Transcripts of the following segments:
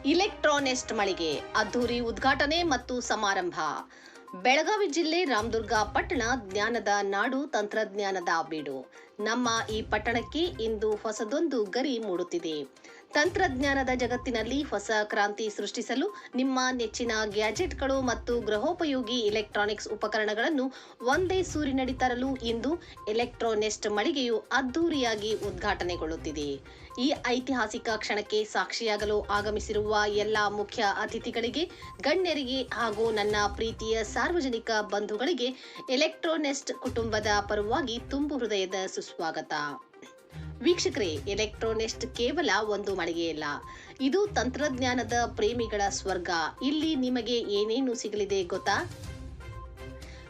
ಇಲೆಕ್ಟ್ರಾನೆಸ್ಟ್ ಮಳಿಗೆ ಅದ್ದೂರಿ ಉದ್ಘಾಟನೆ ಮತ್ತು ಸಮಾರಂಭ. ಬೆಳಗಾವಿ ಜಿಲ್ಲೆ ರಾಮದುರ್ಗ ಪಟ್ಟಣ ಜ್ಞಾನದ ನಾಡು, ತಂತ್ರಜ್ಞಾನದ ಬೀಡು. ನಮ್ಮ ಈ ಪಟ್ಟಣಕ್ಕೆ ಇಂದು ಹೊಸದೊಂದು ಗರಿ ಮೂಡುತ್ತಿದೆ. ತಂತ್ರಜ್ಞಾನದ ಜಗತ್ತಿನಲ್ಲಿ ಹೊಸ ಕ್ರಾಂತಿ ಸೃಷ್ಟಿಸಲು ನಿಮ್ಮ ನೆಚ್ಚಿನ ಗ್ಯಾಜೆಟ್ಗಳು ಮತ್ತು ಗೃಹೋಪಯೋಗಿ ಇಲೆಕ್ಟ್ರಾನಿಕ್ಸ್ ಉಪಕರಣಗಳನ್ನು ಒಂದೇ ಸೂರಿನಡಿ ತರಲು ಇಂದು ಇಲೆಕ್ಟ್ರಾನೆಸ್ಟ್ ಮಳಿಗೆಯು ಅದ್ದೂರಿಯಾಗಿ ಉದ್ಘಾಟನೆಗೊಳ್ಳುತ್ತಿದೆ. ಈ ಐತಿಹಾಸಿಕ ಕ್ಷಣಕ್ಕೆ ಸಾಕ್ಷಿಯಾಗಲು ಆಗಮಿಸಿರುವ ಎಲ್ಲ ಮುಖ್ಯ ಅತಿಥಿಗಳಿಗೆ, ಗಣ್ಯರಿಗೆ ಹಾಗೂ ನನ್ನ ಪ್ರೀತಿಯ ಸಾರ್ವಜನಿಕ ಬಂಧುಗಳಿಗೆ ಎಲೆಕ್ಟ್ರಾನೆಸ್ಟ್ ಕುಟುಂಬದ ಪರವಾಗಿ ತುಂಬು ಹೃದಯದ ಸುಸ್ವಾಗತ. ವೀಕ್ಷಕರೇ, ಎಲೆಕ್ಟ್ರಾನೆಸ್ಟ್ ಕೇವಲ ಒಂದು ಮಳಿಗೆಯಲ್ಲ, ಇದು ತಂತ್ರಜ್ಞಾನದ ಪ್ರೇಮಿಗಳ ಸ್ವರ್ಗ. ಇಲ್ಲಿ ನಿಮಗೆ ಏನೇನು ಸಿಗಲಿದೆ ಗೊತ್ತಾ?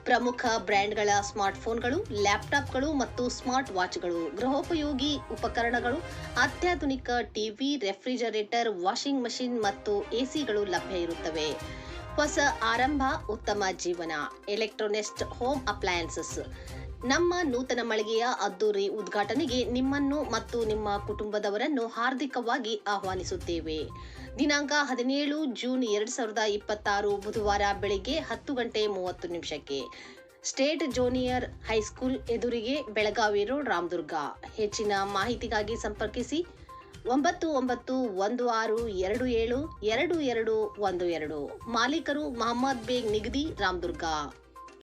ಪ್ರಮುಖ ಬ್ರ್ಯಾಂಡ್ಗಳ ಸ್ಮಾರ್ಟ್ಫೋನ್ಗಳು, ಲ್ಯಾಪ್ಟಾಪ್ಗಳು ಮತ್ತು ಸ್ಮಾರ್ಟ್ ವಾಚ್ಗಳು, ಗೃಹೋಪಯೋಗಿ ಉಪಕರಣಗಳು, ಅತ್ಯಾಧುನಿಕ ಟಿವಿ, ರೆಫ್ರಿಜರೇಟರ್, ವಾಷಿಂಗ್ ಮಷಿನ್ ಮತ್ತು ಎಸಿಗಳು ಲಭ್ಯ ಇರುತ್ತವೆ. ಹೊಸ ಆರಂಭ, ಉತ್ತಮ ಜೀವನ. ಎಲೆಕ್ಟ್ರಾನೆಸ್ಟ್ ಹೋಮ್ ಅಪ್ಲಯನ್ಸಸ್. ನಮ್ಮ ನೂತನ ಮಳಿಗೆಯ ಅದ್ದೂರಿ ಉದ್ಘಾಟನೆಗೆ ನಿಮ್ಮನ್ನು ಮತ್ತು ನಿಮ್ಮ ಕುಟುಂಬದವರನ್ನು ಹಾರ್ದಿಕವಾಗಿ ಆಹ್ವಾನಿಸುತ್ತೇವೆ. ದಿನಾಂಕ 17 ಜೂನ್ 2026 ಬುಧವಾರ ಬೆಳಿಗ್ಗೆ 10:30 ಸ್ಟೇಟ್ ಜೂನಿಯರ್ ಹೈಸ್ಕೂಲ್ ಎದುರಿಗೆ, ಬೆಳಗಾವಿ ರೋಡ್, ರಾಮದುರ್ಗ. ಹೆಚ್ಚಿನ ಮಾಹಿತಿಗಾಗಿ ಸಂಪರ್ಕಿಸಿ 9916272212. ಮಾಲೀಕರು ಮಹಮ್ಮದ್ ಬೇಗ್ ನಿಗದಿ, ರಾಮದುರ್ಗ.